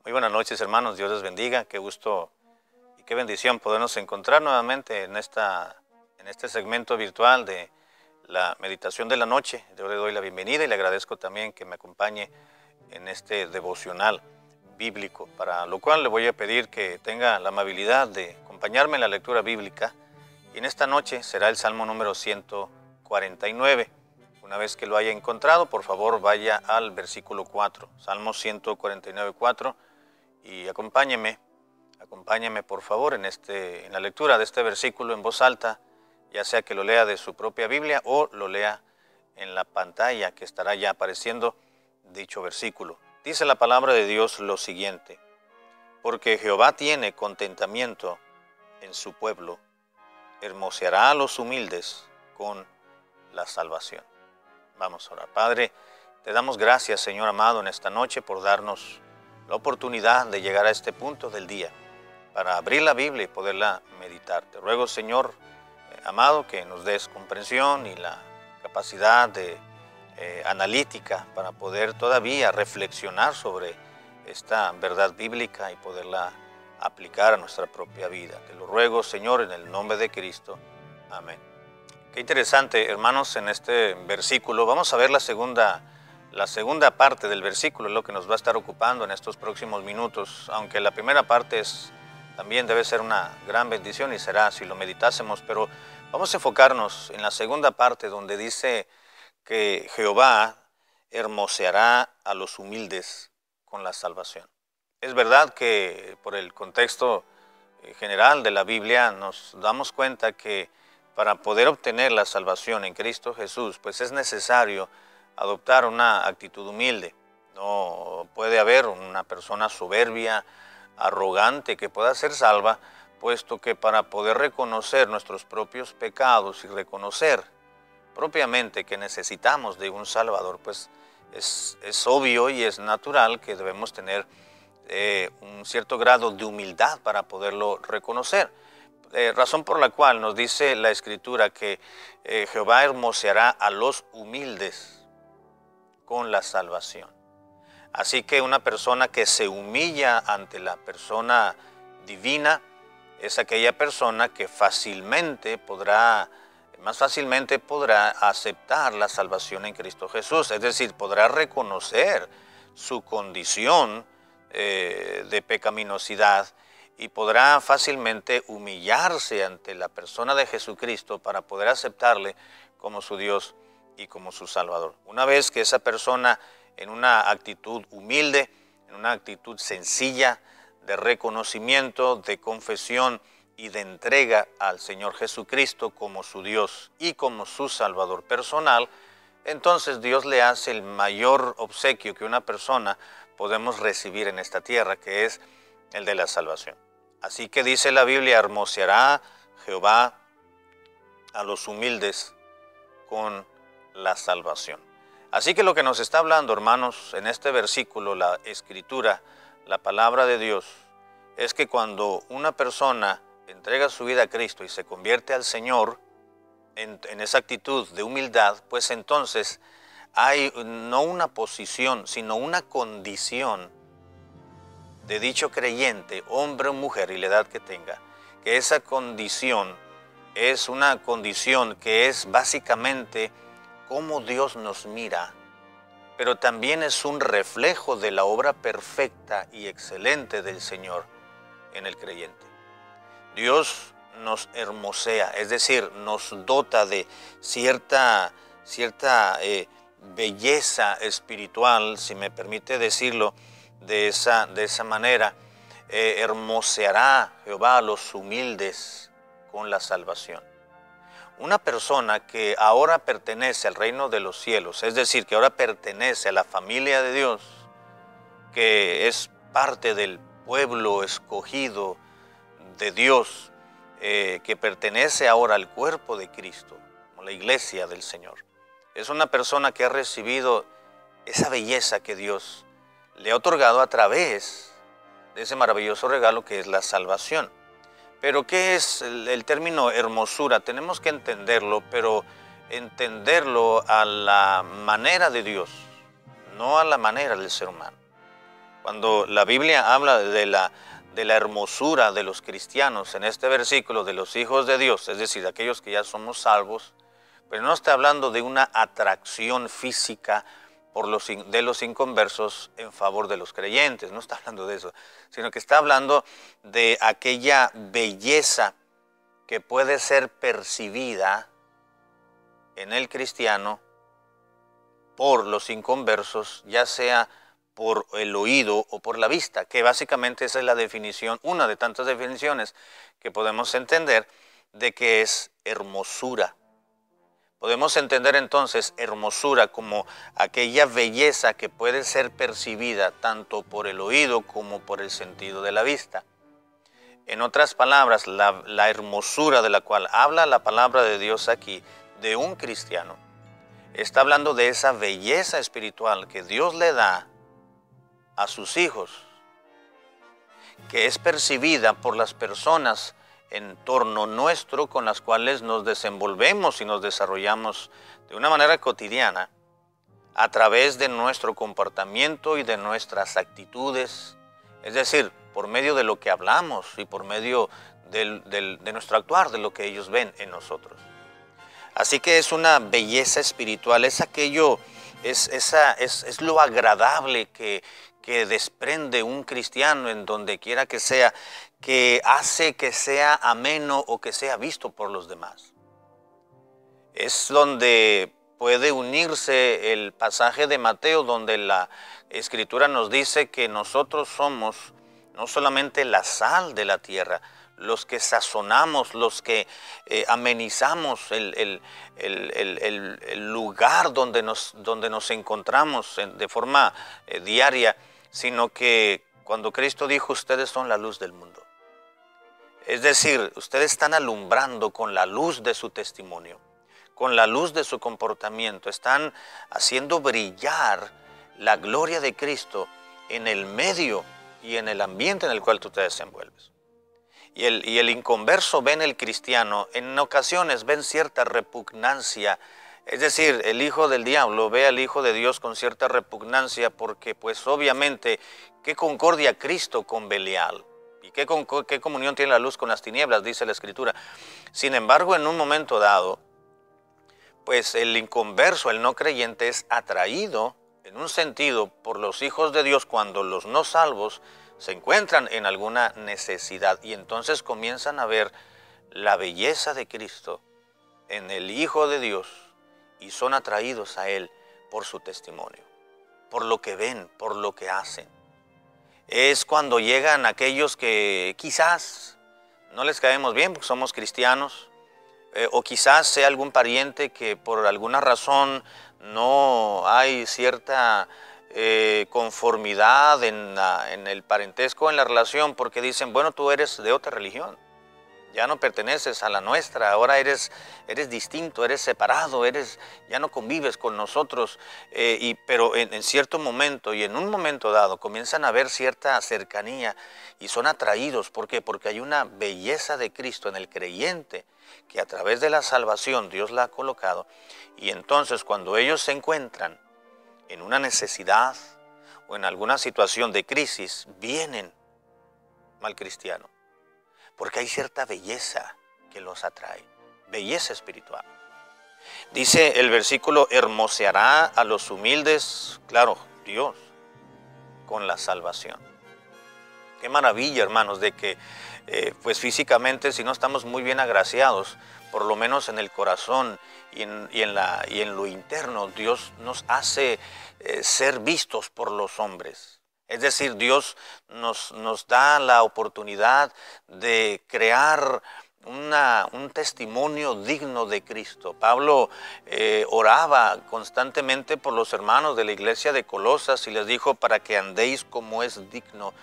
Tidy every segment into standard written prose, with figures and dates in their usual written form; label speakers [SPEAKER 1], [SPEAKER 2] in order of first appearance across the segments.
[SPEAKER 1] Muy buenas noches, hermanos. Dios les bendiga. Qué gusto y qué bendición podernos encontrar nuevamente en este segmento virtual de la meditación de la noche. Yo le doy la bienvenida y le agradezco también que me acompañe en este devocional bíblico, para lo cual le voy a pedir que tenga la amabilidad de acompañarme en la lectura bíblica. Y en esta noche será el Salmo número 149. Una vez que lo haya encontrado, por favor vaya al versículo 4, Salmo 149, 4, y acompáñeme por favor en la lectura de este versículo en voz alta, ya sea que lo lea de su propia Biblia o lo lea en la pantalla que estará ya apareciendo dicho versículo. Dice la palabra de Dios lo siguiente: porque Jehová tiene contentamiento en su pueblo, hermoseará a los humildes con la salvación. Vamos a orar. Padre, te damos gracias, Señor amado, en esta noche por darnos la oportunidad de llegar a este punto del día para abrir la Biblia y poderla meditar. Te ruego, Señor amado, que nos des comprensión y la capacidad de analítica para poder todavía reflexionar sobre esta verdad bíblica y poderla aplicar a nuestra propia vida. Te lo ruego, Señor, en el nombre de Cristo. Amén. Qué interesante, hermanos, en este versículo. Vamos a ver la segunda parte del versículo, es lo que nos va a estar ocupando en estos próximos minutos, aunque la primera parte también debe ser una gran bendición y será si lo meditásemos, pero vamos a enfocarnos en la segunda parte donde dice que Jehová hermoseará a los humildes con la salvación. Es verdad que por el contexto general de la Biblia nos damos cuenta que para poder obtener la salvación en Cristo Jesús, pues es necesario adoptar una actitud humilde. No puede haber una persona soberbia, arrogante, que pueda ser salva, puesto que para poder reconocer nuestros propios pecados y reconocer propiamente que necesitamos de un Salvador, pues es obvio y es natural que debemos tener un cierto grado de humildad para poderlo reconocer. Razón por la cual nos dice la Escritura que Jehová hermoseará a los humildes con la salvación. Así que una persona que se humilla ante la persona divina es aquella persona que más fácilmente podrá aceptar la salvación en Cristo Jesús. Es decir, podrá reconocer su condición de pecaminosidad y podrá fácilmente humillarse ante la persona de Jesucristo para poder aceptarle como su Dios y como su Salvador. Una vez que esa persona, en una actitud humilde, en una actitud sencilla de reconocimiento, de confesión y de entrega al Señor Jesucristo como su Dios y como su Salvador personal, entonces Dios le hace el mayor obsequio que una persona podemos recibir en esta tierra, que es el de la salvación. Así que dice la Biblia: hermoseará Jehová a los humildes con la salvación. Así que lo que nos está hablando, hermanos, en este versículo, la Escritura, la palabra de Dios, es que cuando una persona entrega su vida a Cristo y se convierte al Señor en esa actitud de humildad, pues entonces hay no una posición, sino una condición de dicho creyente, hombre o mujer, y la edad que tenga, que esa condición es una condición que es básicamente cómo Dios nos mira, pero también es un reflejo de la obra perfecta y excelente del Señor en el creyente. Dios nos hermosea, es decir, nos dota de cierta belleza espiritual, si me permite decirlo de esa manera. Hermoseará Jehová a los humildes con la salvación. Una persona que ahora pertenece al reino de los cielos, es decir, que ahora pertenece a la familia de Dios, que es parte del pueblo escogido de Dios, que pertenece ahora al cuerpo de Cristo, como la iglesia del Señor. Es una persona que ha recibido esa belleza que Dios le ha otorgado a través de ese maravilloso regalo que es la salvación. Pero ¿qué es el término hermosura? Tenemos que entenderlo, pero entenderlo a la manera de Dios, no a la manera del ser humano. Cuando la Biblia habla de la hermosura de los cristianos, en este versículo, de los hijos de Dios, es decir, de aquellos que ya somos salvos, pero no está hablando de una atracción física de los inconversos en favor de los creyentes, no está hablando de eso, sino que está hablando de aquella belleza que puede ser percibida en el cristiano por los inconversos, ya sea por el oído o por la vista, que básicamente esa es la definición, una de tantas definiciones que podemos entender de que es hermosura. Podemos entender entonces hermosura como aquella belleza que puede ser percibida tanto por el oído como por el sentido de la vista. En otras palabras, la hermosura de la cual habla la palabra de Dios aquí, de un cristiano, está hablando de esa belleza espiritual que Dios le da a sus hijos, que es percibida por las personas en torno nuestro con las cuales nos desenvolvemos y nos desarrollamos de una manera cotidiana a través de nuestro comportamiento y de nuestras actitudes, es decir, por medio de lo que hablamos y por medio de nuestro actuar, de lo que ellos ven en nosotros. Así que es una belleza espiritual, es aquello, es lo agradable que desprende un cristiano en donde quiera que sea, que hace que sea ameno o que sea visto por los demás. Es donde puede unirse el pasaje de Mateo donde la Escritura nos dice que nosotros somos no solamente la sal de la tierra, los que sazonamos, los que amenizamos el lugar donde nos encontramos de forma diaria, sino que cuando Cristo dijo, ustedes son la luz del mundo. Es decir, ustedes están alumbrando con la luz de su testimonio, con la luz de su comportamiento, están haciendo brillar la gloria de Cristo en el medio y en el ambiente en el cual tú te desenvuelves. Y el inconverso ve en el cristiano, en ocasiones ven cierta repugnancia, es decir, el hijo del diablo ve al hijo de Dios con cierta repugnancia porque pues obviamente, ¿qué concordia Cristo con Belial? ¿Y qué comunión tiene la luz con las tinieblas? Dice la Escritura. Sin embargo, en un momento dado, pues el inconverso, el no creyente, es atraído en un sentido por los hijos de Dios cuando los no salvos se encuentran en alguna necesidad y entonces comienzan a ver la belleza de Cristo en el Hijo de Dios y son atraídos a Él por su testimonio, por lo que ven, por lo que hacen. Es cuando llegan aquellos que quizás no les caemos bien porque somos cristianos, o quizás sea algún pariente que por alguna razón no hay cierta conformidad en el parentesco, en la relación, porque dicen, bueno, tú eres de otra religión, ya no perteneces a la nuestra, ahora eres distinto, eres separado, ya no convives con nosotros, pero en cierto momento y en un momento dado comienzan a ver cierta cercanía y son atraídos. ¿Por qué? Porque hay una belleza de Cristo en el creyente que a través de la salvación Dios la ha colocado, y entonces cuando ellos se encuentran en una necesidad o en alguna situación de crisis, vienen al cristiano, porque hay cierta belleza que los atrae, belleza espiritual. Dice el versículo, hermoseará a los humildes, claro, Dios, con la salvación. Qué maravilla, hermanos, de que pues físicamente, si no estamos muy bien agraciados, por lo menos en el corazón y en lo interno, Dios nos hace ser vistos por los hombres. Es decir, Dios nos da la oportunidad de crear un testimonio digno de Cristo. Pablo oraba constantemente por los hermanos de la iglesia de Colosas y les dijo, para que andéis como es digno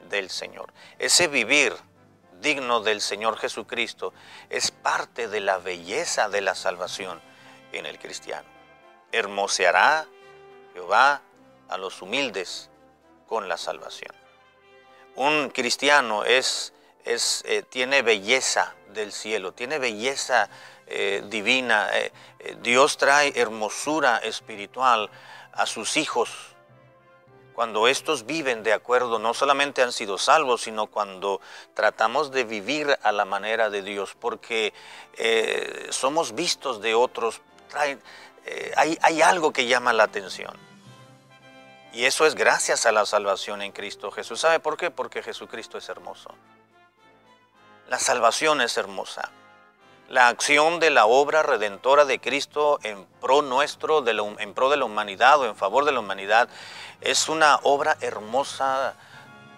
[SPEAKER 1] del Señor. Ese vivir digno del Señor Jesucristo es parte de la belleza de la salvación en el cristiano. Hermoseará Jehová a los humildes con la salvación. Un cristiano tiene belleza del cielo, tiene belleza divina. Dios trae hermosura espiritual a sus hijos cuando estos viven de acuerdo, no solamente han sido salvos, sino cuando tratamos de vivir a la manera de Dios, porque somos vistos de otros, hay algo que llama la atención. Y eso es gracias a la salvación en Cristo Jesús. ¿Sabe por qué? Porque Jesucristo es hermoso. La salvación es hermosa. La acción de la obra redentora de Cristo en pro nuestro, en pro de la humanidad o en favor de la humanidad, es una obra hermosa,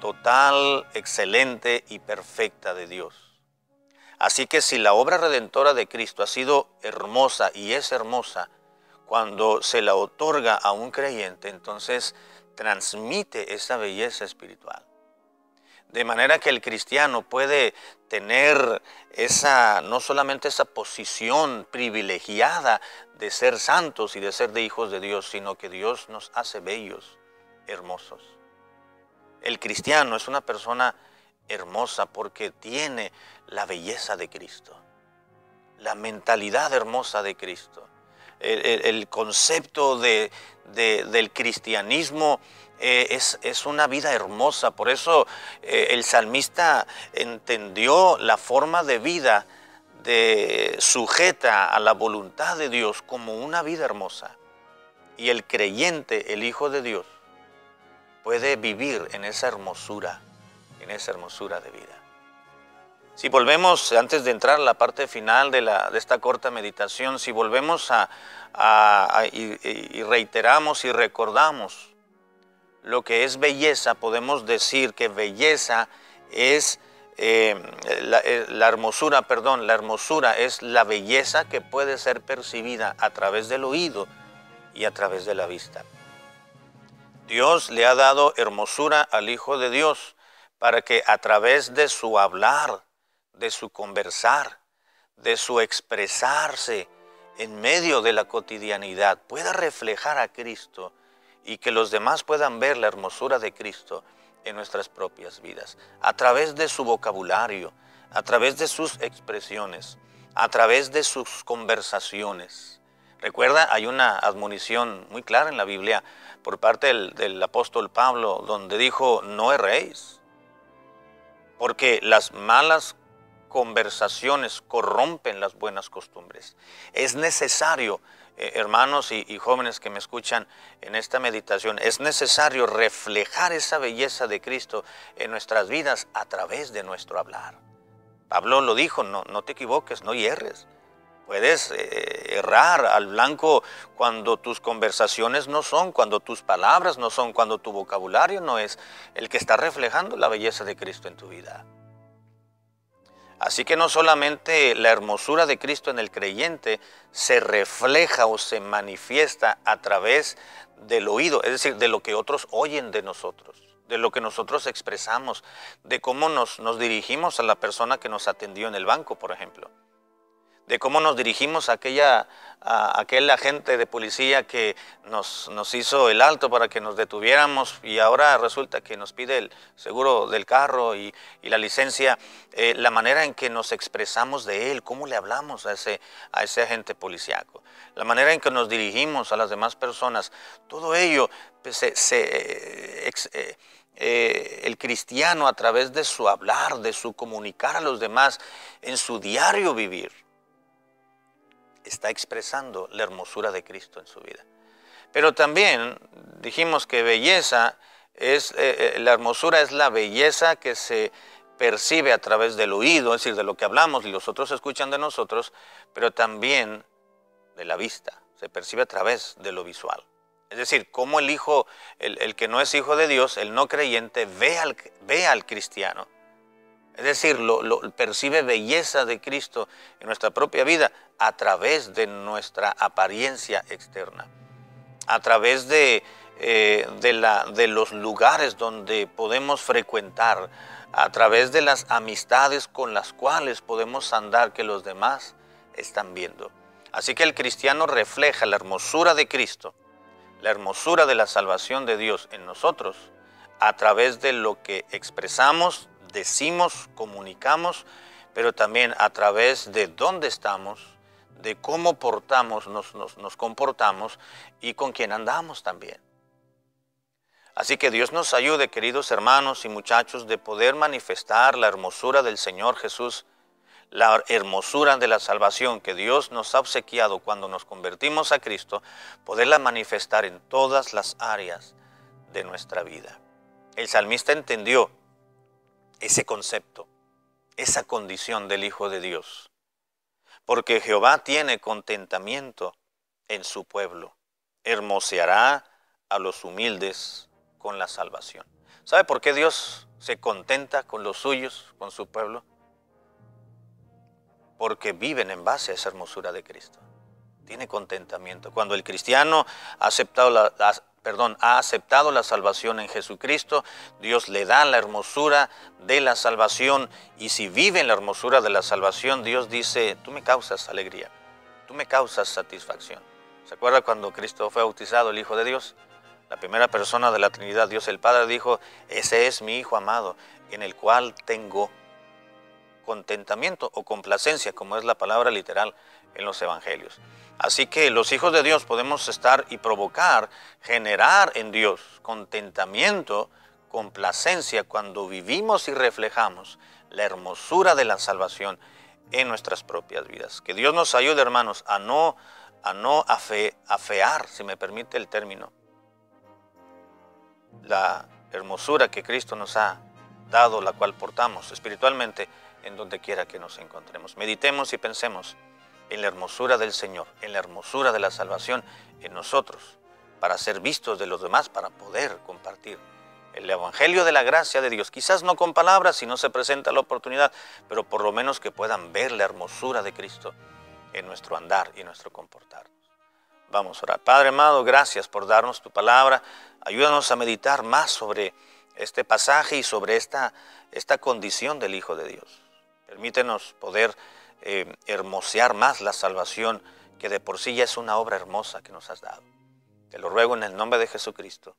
[SPEAKER 1] total, excelente y perfecta de Dios. Así que si la obra redentora de Cristo ha sido hermosa y es hermosa, cuando se la otorga a un creyente, entonces transmite esa belleza espiritual. De manera que el cristiano puede tener no solamente esa posición privilegiada de ser santos y de ser de hijos de Dios, sino que Dios nos hace bellos, hermosos. El cristiano es una persona hermosa porque tiene la belleza de Cristo, la mentalidad hermosa de Cristo. El concepto del cristianismo es una vida hermosa. Por eso el salmista entendió la forma de vida sujeta a la voluntad de Dios como una vida hermosa. Y el creyente, el Hijo de Dios, puede vivir en esa hermosura de vida. Si volvemos, antes de entrar a la parte final de esta corta meditación, si volvemos y reiteramos y recordamos lo que es belleza, podemos decir que belleza es la hermosura es la belleza que puede ser percibida a través del oído y a través de la vista. Dios le ha dado hermosura al Hijo de Dios para que a través de su hablar, de su conversar, de su expresarse en medio de la cotidianidad, pueda reflejar a Cristo y que los demás puedan ver la hermosura de Cristo en nuestras propias vidas, a través de su vocabulario, a través de sus expresiones, a través de sus conversaciones. Recuerda, hay una admonición muy clara en la Biblia por parte del apóstol Pablo, donde dijo, no erréis, porque las malas conversaciones corrompen las buenas costumbres. Es necesario, hermanos y jóvenes que me escuchan en esta meditación, es necesario reflejar esa belleza de Cristo en nuestras vidas a través de nuestro hablar. Pablo lo dijo, no te equivoques, no hierres. Puedes errar al blanco cuando tus conversaciones no son, cuando tus palabras no son, cuando tu vocabulario no es el que está reflejando la belleza de Cristo en tu vida. Así que no solamente la hermosura de Cristo en el creyente se refleja o se manifiesta a través del oído, es decir, de lo que otros oyen de nosotros, de lo que nosotros expresamos, de cómo nos dirigimos a la persona que nos atendió en el banco, por ejemplo, de cómo nos dirigimos a aquel agente de policía que nos hizo el alto para que nos detuviéramos y ahora resulta que nos pide el seguro del carro y la licencia, la manera en que nos expresamos de él, cómo le hablamos a ese agente policíaco, la manera en que nos dirigimos a las demás personas, todo ello pues, el cristiano a través de su hablar, de su comunicar a los demás en su diario vivir, está expresando la hermosura de Cristo en su vida. Pero también dijimos que belleza la hermosura es la belleza que se percibe a través del oído, es decir, de lo que hablamos y los otros escuchan de nosotros, pero también de la vista, se percibe a través de lo visual. Es decir, cómo el que no es hijo de Dios, el no creyente, ve al cristiano. Es decir, percibe belleza de Cristo en nuestra propia vida a través de nuestra apariencia externa, a través de los lugares donde podemos frecuentar, a través de las amistades con las cuales podemos andar que los demás están viendo. Así que el cristiano refleja la hermosura de Cristo, la hermosura de la salvación de Dios en nosotros, a través de lo que expresamos, decimos, comunicamos, pero también a través de dónde estamos, de cómo nos comportamos y con quién andamos también. Así que Dios nos ayude, queridos hermanos y muchachos, de poder manifestar la hermosura del Señor Jesús, la hermosura de la salvación que Dios nos ha obsequiado cuando nos convertimos a Cristo, poderla manifestar en todas las áreas de nuestra vida. El salmista entendió ese concepto, esa condición del Hijo de Dios, porque Jehová tiene contentamiento en su pueblo, hermoseará a los humildes con la salvación. ¿Sabe por qué Dios se contenta con los suyos, con su pueblo? Porque viven en base a esa hermosura de Cristo. Tiene contentamiento. Cuando el cristiano ha aceptado la salvación en Jesucristo, Dios le da la hermosura de la salvación, y si vive en la hermosura de la salvación, Dios dice, tú me causas alegría, tú me causas satisfacción. ¿Se acuerda cuando Cristo fue bautizado, el Hijo de Dios? La primera persona de la Trinidad, Dios el Padre, dijo, ese es mi Hijo amado, en el cual tengo contentamiento o complacencia, como es la palabra literal en los evangelios. Así que los hijos de Dios podemos estar y provocar, generar en Dios contentamiento, complacencia, cuando vivimos y reflejamos la hermosura de la salvación en nuestras propias vidas. Que Dios nos ayude, hermanos, a no afear, si me permite el término, la hermosura que Cristo nos ha dado, la cual portamos espiritualmente en donde quiera que nos encontremos. Meditemos y pensemos en la hermosura del Señor, en la hermosura de la salvación en nosotros, para ser vistos de los demás, para poder compartir el evangelio de la gracia de Dios. Quizás no con palabras, si no se presenta la oportunidad, pero por lo menos que puedan ver la hermosura de Cristo en nuestro andar y nuestro comportarnos. Vamos a orar. Padre amado, gracias por darnos tu palabra. Ayúdanos a meditar más sobre este pasaje y sobre esta condición del Hijo de Dios. Permítenos poder hermosear más la salvación, que de por sí ya es una obra hermosa que nos has dado. Te lo ruego en el nombre de Jesucristo.